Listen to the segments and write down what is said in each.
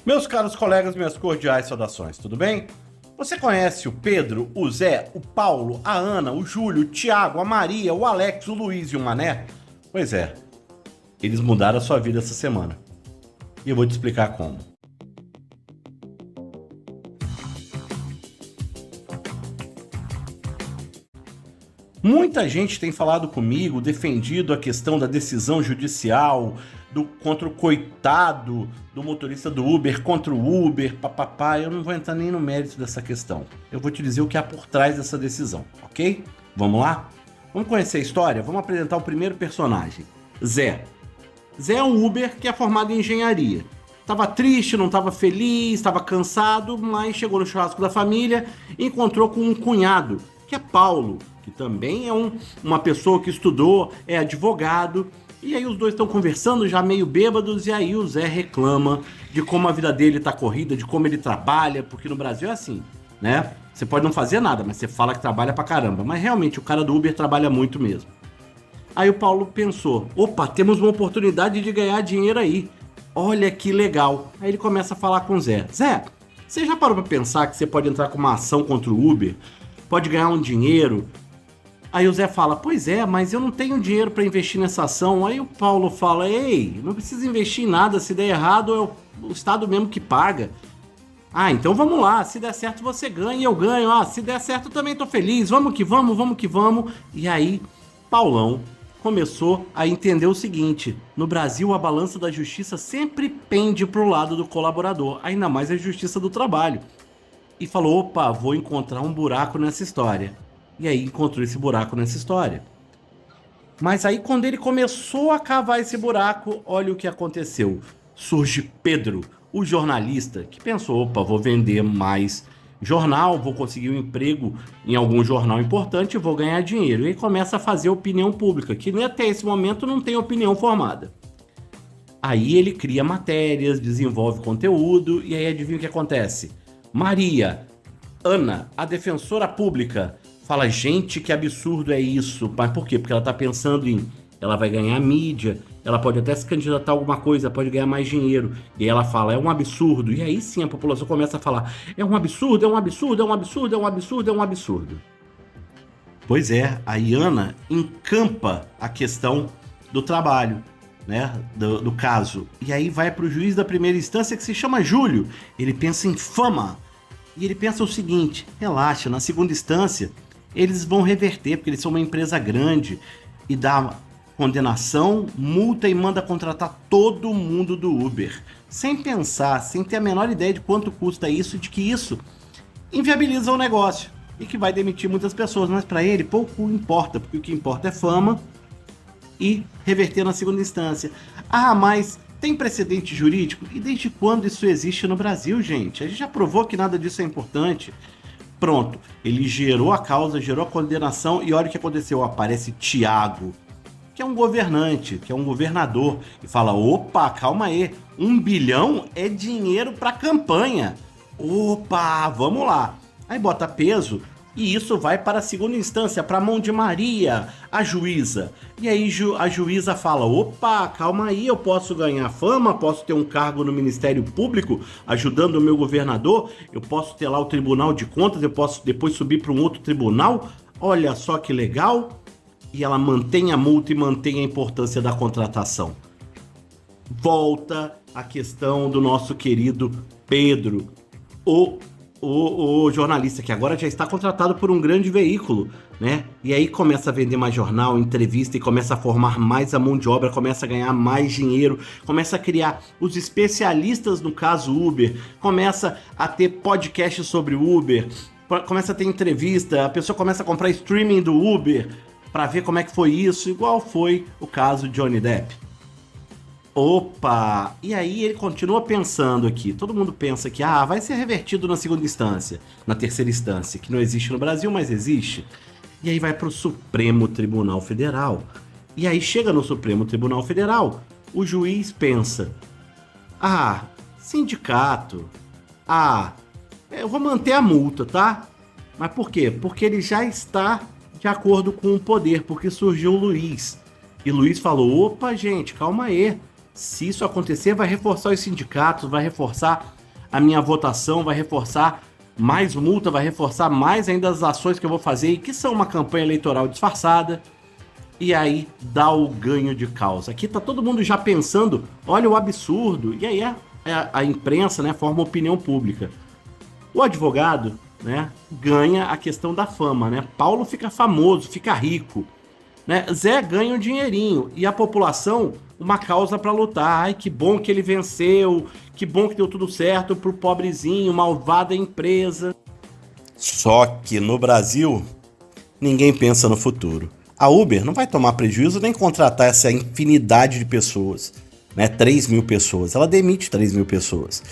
Meus caros colegas, minhas cordiais saudações, tudo bem? Você conhece o Pedro, o Zé, o Paulo, a Ana, o Júlio, o Tiago, a Maria, o Alex, o Luiz e o Mané? Pois é, eles mudaram a sua vida essa semana. E eu vou te explicar como. Muita gente tem falado comigo, defendido a questão da decisão judicial, contra o coitado do motorista do Uber, contra o Uber, papapá. Eu não vou entrar nem no mérito dessa questão. Eu vou te dizer o que há por trás dessa decisão, ok? Vamos lá? Vamos conhecer a história? Vamos apresentar o primeiro personagem, Zé. Zé é um Uber que é formado em engenharia. Tava triste, não tava feliz, tava cansado, mas chegou no churrasco da família e encontrou com um cunhado, que é Paulo, que também é uma pessoa que estudou, é advogado. E aí os dois estão conversando já meio bêbados, e aí o Zé reclama de como a vida dele tá corrida, de como ele trabalha, porque no Brasil é assim, né? Você pode não fazer nada, mas você fala que trabalha pra caramba. Mas realmente o cara do Uber trabalha muito mesmo. Aí o Paulo pensou, opa, temos uma oportunidade de ganhar dinheiro aí. Olha que legal. Aí ele começa a falar com o Zé. Zé, você já parou pra pensar que você pode entrar com uma ação contra o Uber? Pode ganhar um dinheiro? Aí o Zé fala, pois é, mas eu não tenho dinheiro pra investir nessa ação. Aí o Paulo fala, ei, não precisa investir em nada, se der errado é o Estado mesmo que paga. Ah, então vamos lá, se der certo você ganha e eu ganho. Ah, se der certo eu também tô feliz, vamos que vamos, vamos que vamos. E aí, Paulão começou a entender o seguinte: no Brasil a balança da justiça sempre pende pro lado do colaborador, ainda mais a justiça do trabalho. E falou, opa, vou encontrar um buraco nessa história. E aí encontrou esse buraco nessa história. Mas aí quando ele começou a cavar esse buraco, olha o que aconteceu. Surge Pedro, o jornalista, que pensou, opa, vou vender mais jornal, vou conseguir um emprego em algum jornal importante e vou ganhar dinheiro. E aí começa a fazer opinião pública, que nem até esse momento não tem opinião formada. Aí ele cria matérias, desenvolve conteúdo, e aí adivinha o que acontece? Maria, Ana, a defensora pública, fala, gente, que absurdo é isso. Mas por quê? Porque ela tá pensando ela vai ganhar mídia, ela pode até se candidatar a alguma coisa, pode ganhar mais dinheiro. E aí ela fala, é um absurdo. E aí sim a população começa a falar, é um absurdo, é um absurdo, é um absurdo, é um absurdo, é um absurdo. Pois é, a Iana encampa a questão do trabalho, né, do caso. E aí vai pro juiz da primeira instância, que se chama Júlio. Ele pensa em fama. E ele pensa o seguinte, relaxa, na segunda instância eles vão reverter, porque eles são uma empresa grande, e dá condenação, multa e manda contratar todo mundo do Uber. Sem pensar, sem ter a menor ideia de quanto custa isso, de que isso inviabiliza o negócio e que vai demitir muitas pessoas. Mas para ele pouco importa, porque o que importa é fama e reverter na segunda instância. Ah, mas tem precedente jurídico? E desde quando isso existe no Brasil, gente? A gente já provou que nada disso é importante. Pronto, ele gerou a causa, gerou a condenação, e olha o que aconteceu. Aparece Tiago, que é um governante, que é um governador, e fala, opa, calma aí, 1 bilhão é dinheiro para campanha. Opa, vamos lá. Aí bota peso, e isso vai para a segunda instância, para a mão de Maria, a juíza. E aí a juíza fala, opa, calma aí, eu posso ganhar fama, posso ter um cargo no Ministério Público, ajudando o meu governador, eu posso ter lá o Tribunal de Contas, eu posso depois subir para um outro tribunal, olha só que legal. E ela mantém a multa e mantém a importância da contratação. Volta a questão do nosso querido Pedro, o jornalista, que agora já está contratado por um grande veículo, né? E aí começa a vender mais jornal, entrevista, e começa a formar mais a mão de obra, começa a ganhar mais dinheiro, começa a criar os especialistas no caso Uber, começa a ter podcast sobre Uber, começa a ter entrevista, a pessoa começa a comprar streaming do Uber para ver como é que foi isso, igual foi o caso de Johnny Depp. Opa! E aí ele continua pensando aqui. Todo mundo pensa que vai ser revertido na segunda instância, na terceira instância, que não existe no Brasil, mas existe. E aí vai para o Supremo Tribunal Federal. E aí chega no Supremo Tribunal Federal, o juiz pensa, sindicato, eu vou manter a multa, tá? Mas por quê? Porque ele já está de acordo com o poder, porque surgiu o Luiz. E Luiz falou, opa, gente, calma aí. Se isso acontecer, vai reforçar os sindicatos, vai reforçar a minha votação, vai reforçar mais multa, vai reforçar mais ainda as ações que eu vou fazer, que são uma campanha eleitoral disfarçada. E aí dá o ganho de causa. Aqui tá todo mundo já pensando, olha o absurdo. E aí a imprensa, né, forma opinião pública. O advogado, né, ganha a questão da fama, né? Paulo fica famoso, fica rico, né? Zé ganha um dinheirinho e a população uma causa para lutar. Ai, que bom que ele venceu, que bom que deu tudo certo pro pobrezinho, malvada empresa. Só que no Brasil, ninguém pensa no futuro. A Uber não vai tomar prejuízo nem contratar essa infinidade de pessoas, né? 3 mil pessoas. Ela demite 3 mil pessoas.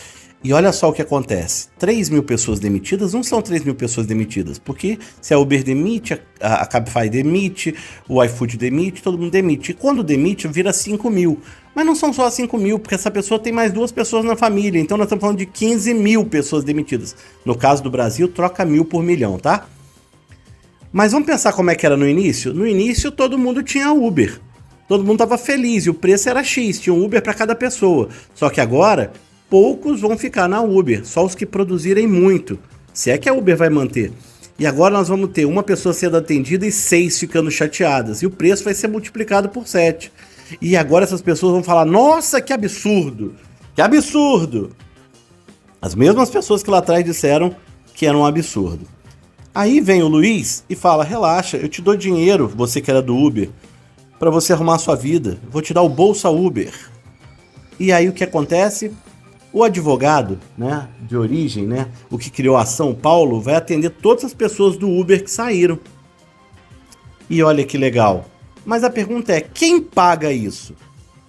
E olha só o que acontece. 3 mil pessoas demitidas não são 3 mil pessoas demitidas. Porque se a Uber demite, a Cabify demite, o iFood demite, todo mundo demite. E quando demite, vira 5 mil. Mas não são só 5 mil, porque essa pessoa tem mais 2 pessoas na família. Então nós estamos falando de 15 mil pessoas demitidas. No caso do Brasil, troca 1.000 por milhão, tá? Mas vamos pensar como é que era no início? No início, todo mundo tinha Uber. Todo mundo estava feliz e o preço era X, tinha um Uber para cada pessoa. Só que agora, poucos vão ficar na Uber, só os que produzirem muito. Se é que a Uber vai manter. E agora nós vamos ter uma pessoa sendo atendida e 6 ficando chateadas. E o preço vai ser multiplicado por 7. E agora essas pessoas vão falar, nossa, que absurdo! Que absurdo! As mesmas pessoas que lá atrás disseram que era um absurdo. Aí vem o Luiz e fala, relaxa, eu te dou dinheiro, você que era do Uber, para você arrumar a sua vida. Eu vou te dar o Bolsa Uber. E aí o que acontece? O advogado, né, de origem, né, o que criou a ação, Paulo, vai atender todas as pessoas do Uber que saíram. E olha que legal. Mas a pergunta é, quem paga isso?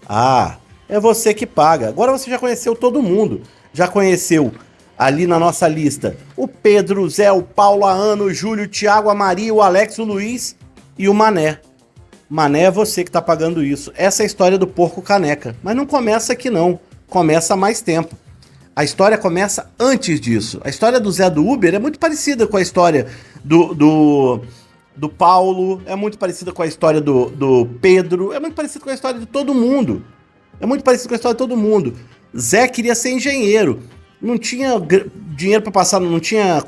Ah, é você que paga. Agora você já conheceu todo mundo. Já conheceu ali na nossa lista o Pedro, o Zé, o Paulo, a Ana, o Júlio, o Thiago, a Maria, o Alex, o Luiz e o Mané. Mané é você que tá pagando isso. Essa é a história do porco caneca. Mas não começa aqui não. Começa há mais tempo. A história começa antes disso. A história do Zé do Uber é muito parecida com a história do Paulo, é muito parecida com a história do Pedro, é muito parecida com a história de todo mundo. É muito parecido com a história de todo mundo. Zé queria ser engenheiro. Não tinha dinheiro para passar, não tinha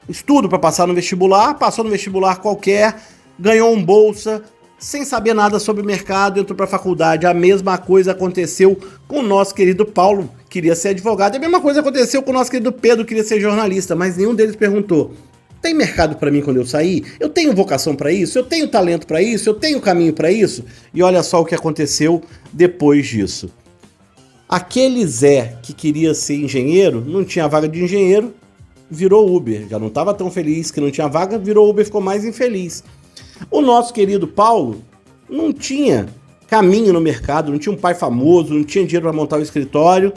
estudo para passar no vestibular, passou no vestibular qualquer, ganhou um bolsa, sem saber nada sobre o mercado, entrou para a faculdade. A mesma coisa aconteceu com o nosso querido Paulo, queria ser advogado. A mesma coisa aconteceu com o nosso querido Pedro, queria ser jornalista, mas nenhum deles perguntou, tem mercado para mim quando eu sair? Eu tenho vocação para isso? Eu tenho talento para isso? Eu tenho caminho para isso? E olha só o que aconteceu depois disso. Aquele Zé que queria ser engenheiro, não tinha vaga de engenheiro, virou Uber. Já não estava tão feliz que não tinha vaga, virou Uber, ficou mais infeliz. O nosso querido Paulo não tinha caminho no mercado, não tinha um pai famoso, não tinha dinheiro para montar um escritório.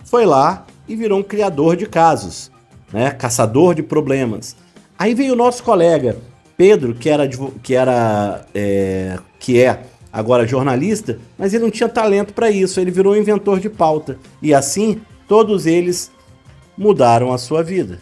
Foi lá e virou um criador de casos, né? Caçador de problemas. Aí veio o nosso colega Pedro, que é agora jornalista, mas ele não tinha talento para isso, ele virou um inventor de pauta. E assim, todos eles mudaram a sua vida.